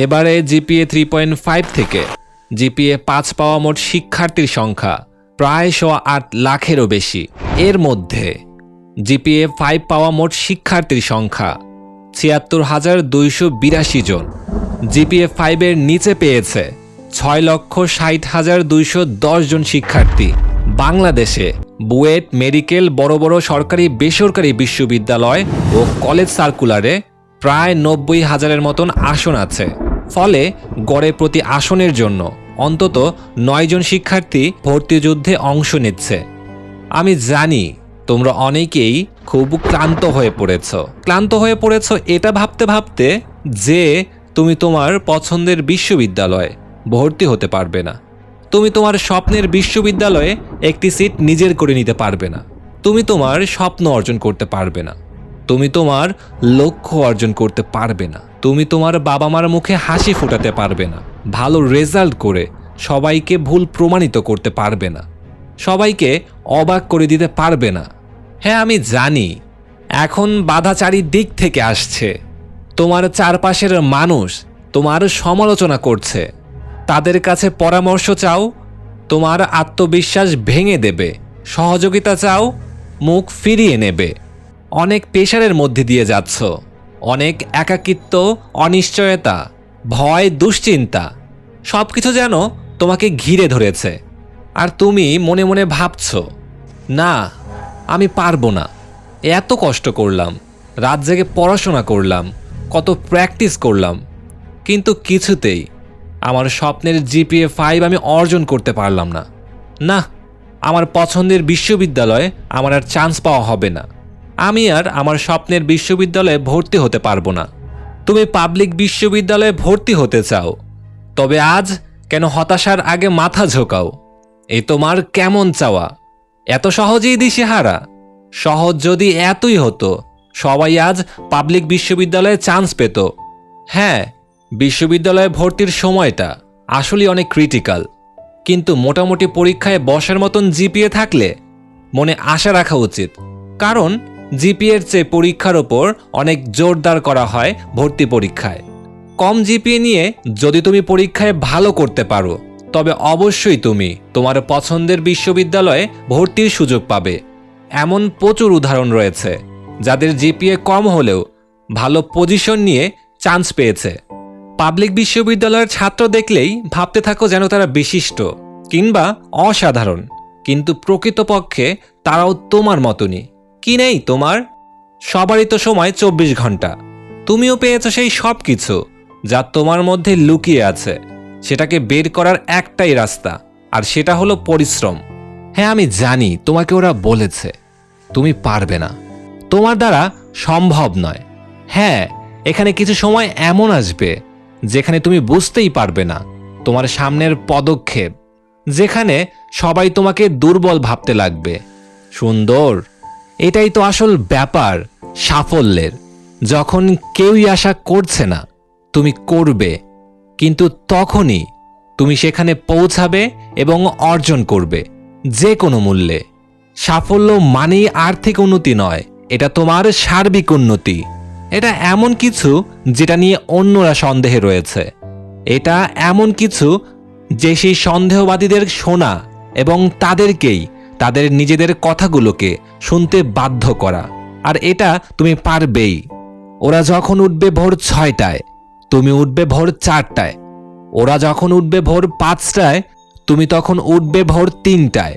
এবারে জিপিএ 3.5 থেকে জিপিএ 5 পাওয়া মোট শিক্ষার্থীর সংখ্যা প্রায় 8 লাখেরও বেশি। এর মধ্যে জিপিএ 5 পাওয়া মোট শিক্ষার্থীর সংখ্যা ৭৬,২৮২ জন। জিপিএ 5 এর নিচে পেয়েছে ৬,৬০,২১০ জন শিক্ষার্থী। বাংলাদেশে বুয়েট, মেডিকেল, বড় বড় সরকারি বেসরকারি বিশ্ববিদ্যালয় ও কলেজ সার্কুলারে প্রায় ৯০,০০০-এর মতন আসন আছে। ফলে গড়ে প্রতি আসনের জন্য অন্তত ৯ জন শিক্ষার্থী ভর্তি যুদ্ধে অংশ নিচ্ছে। আমি জানি তোমরা অনেকেই খুব ক্লান্ত হয়ে পড়েছ এটা ভাবতে ভাবতে যে তুমি তোমার পছন্দের বিশ্ববিদ্যালয়ে ভর্তি হতে পারবে না। তুমি তোমার স্বপ্নের বিশ্ববিদ্যালয়ে একটি সিট নিজের করে নিতে পারবে না। তুমি তোমার স্বপ্ন অর্জন করতে পারবে না। তুমি তোমার লক্ষ্য অর্জন করতে পারবে না। তুমি তোমার বাবা মার মুখে হাসি ফোটাতে পারবে না। ভালো রেজাল্ট করে সবাইকে ভুল প্রমাণিত করতে পারবে না। সবাইকে অবাক করে দিতে পারবে না। হ্যাঁ, আমি জানি এখন বাধা চারিদিক থেকে আসছে। তোমার চারপাশের মানুষ তোমার সমালোচনা করছে। তাদের কাছে পরামর্শ চাও, তোমার আত্মবিশ্বাস ভেঙে দেবে। সহযোগিতা চাও, মুখ ফিরিয়ে নেবে। অনেক প্রেশারের মধ্যে দিয়ে যাচ্ছ। অনেক একাকিত্ব, অনিশ্চয়তা, ভয়, দুশ্চিন্তা সব কিছু যেন তোমাকে ঘিরে ধরেছে। আর তুমি মনে মনে ভাবছ, না আমি পারবো না। এত কষ্ট করলাম, রাত জেগে পড়াশোনা করলাম, কত প্র্যাকটিস করলাম, কিন্তু কিছুতেই আমার স্বপ্নের জিপিএ 5 আমি অর্জন করতে পারলাম না। না, আমার পছন্দের বিশ্ববিদ্যালয়ে আমার আর চান্স পাওয়া হবে না। আমি আর আমার স্বপ্নের বিশ্ববিদ্যালয়ে ভর্তি হতে পারবো না। তুমি পাবলিক বিশ্ববিদ্যালয়ে ভর্তি হতে চাও, তবে আজ কেন হতাশার আগে মাথা ঝোঁকাও? এই তোমার কেমন চাওয়া? এত সহজেই দিশেহারা? সহজ যদি এতই হতো, সবাই আজ পাবলিক বিশ্ববিদ্যালয়ে চান্স পেত। হ্যাঁ, বিশ্ববিদ্যালয়ে ভর্তির সময়টা আসলে অনেক ক্রিটিক্যাল, কিন্তু মোটামুটি পরীক্ষায় বসার মতন জিপিএ থাকলে মনে আশা রাখা উচিত। কারণ জিপিএর চেয়ে পরীক্ষার ওপর অনেক জোরদার করা হয় ভর্তি পরীক্ষায়। কম জিপিএ নিয়ে যদি তুমি পরীক্ষায় ভালো করতে পারো, তবে অবশ্যই তুমি তোমার পছন্দের বিশ্ববিদ্যালয়ে ভর্তির সুযোগ পাবে। এমন প্রচুর উদাহরণ রয়েছে যাদের জিপিএ কম হলেও ভালো পজিশন নিয়ে চান্স পেয়েছে। পাবলিক বিশ্ববিদ্যালয়ের ছাত্র দেখলেই ভাবতে থাকো যেন তারা বিশিষ্ট কিংবা অসাধারণ, কিন্তু প্রকৃতপক্ষে তারাও তোমার মতনই। কি নেই তোমার? সবারই তো সময় 24 ঘন্টা। তুমিও পেয়েছো সেই সব কিছু যা তোমার মধ্যে লুকিয়ে আছে। সেটাকে বের করার একটাই রাস্তা, আর সেটা হলো পরিশ্রম। হ্যাঁ, আমি জানি তোমাকে ওরা বলেছে তুমি পারবে না, তোমার দ্বারা সম্ভব নয়। হ্যাঁ, এখানে কিছু সময় এমন আসবে যেখানে তুমি বুঝতেই পারবে না তোমার সামনের পদক্ষেপ, যেখানে সবাই তোমাকে দুর্বল ভাবতে লাগবে। সুন্দর, এটাই তো আসল ব্যাপার সাফল্যের। যখন কেউই আশা করছে না তুমি করবে, কিন্তু তখনই তুমি সেখানে পৌঁছাবে এবং অর্জন করবে যে কোনো মূল্যে। সাফল্য মানেই আর্থিক উন্নতি নয়, এটা তোমার সার্বিক উন্নতি। এটা এমন কিছু যেটা নিয়ে অন্যরা সন্দেহে রয়েছে। এটা এমন কিছু যে সেই সন্দেহবাদীদের শোনা এবং তাদেরকেই তাদের নিজেদের কথাগুলোকে শুনতে বাধ্য করা। আর এটা তুমি পারবেই। ওরা যখন উঠবে ভোর 6টায়, তুমি উঠবে ভোর 4টায়। ওরা যখন উঠবে ভোর 5টায়, তুমি তখন উঠবে ভোর 3টায়।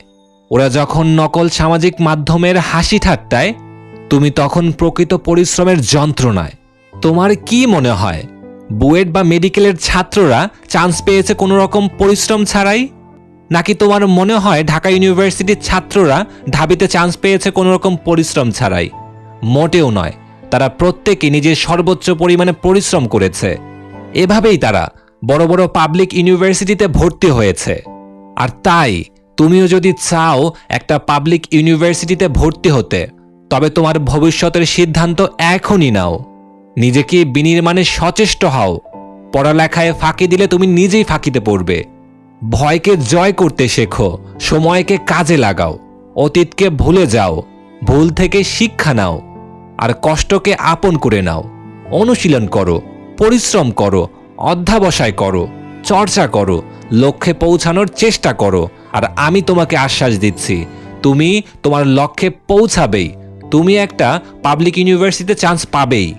ওরা যখন নকল সামাজিক মাধ্যমের হাসি ঠাট্টায়, তুমি তখন প্রকৃত পরিশ্রমের যন্ত্রণায়। তোমার কি মনে হয় বুয়েট বা মেডিকেলের ছাত্ররা চান্স পেয়েছে কোনো রকম পরিশ্রম ছাড়াই? নাকি তোমার মনে হয় ঢাকা ইউনিভার্সিটির ছাত্ররা ঢাবিতে চান্স পেয়েছে কোনো রকম পরিশ্রম ছাড়াই? মোটেও নয়। তারা প্রত্যেকে নিজের সর্বোচ্চ পরিমাণে পরিশ্রম করেছে। এভাবেই তারা বড় বড় পাবলিক ইউনিভার্সিটিতে ভর্তি হয়েছে। আর তাই তুমিও যদি চাও একটা পাবলিক ইউনিভার্সিটিতে ভর্তি হতে, তবে তোমার ভবিষ্যতের সিদ্ধান্ত এখনই নাও। নিজেকে বিনির্মাণে সচেষ্ট হও। পড়ালেখায় ফাঁকি দিলে তুমি নিজেই ফাঁকিতে পড়বে। ভয়কে জয় করতে শেখো, সময়কে কাজে লাগাও, অতীতকে ভুলে যাও, ভুল থেকে শিক্ষা নাও, আর কষ্টকে আপন করে নাও। অনুশীলন করো, পরিশ্রম করো, অধ্যাবসায় করো, চর্চা করো, লক্ষ্যে পৌঁছানোর চেষ্টা করো। আর আমি তোমাকে আশ্বাস দিচ্ছি, তুমি তোমার লক্ষ্যে পৌঁছাবেই। তুমি একটা পাবলিক ইউনিভার্সিটিতে চান্স পাবেই।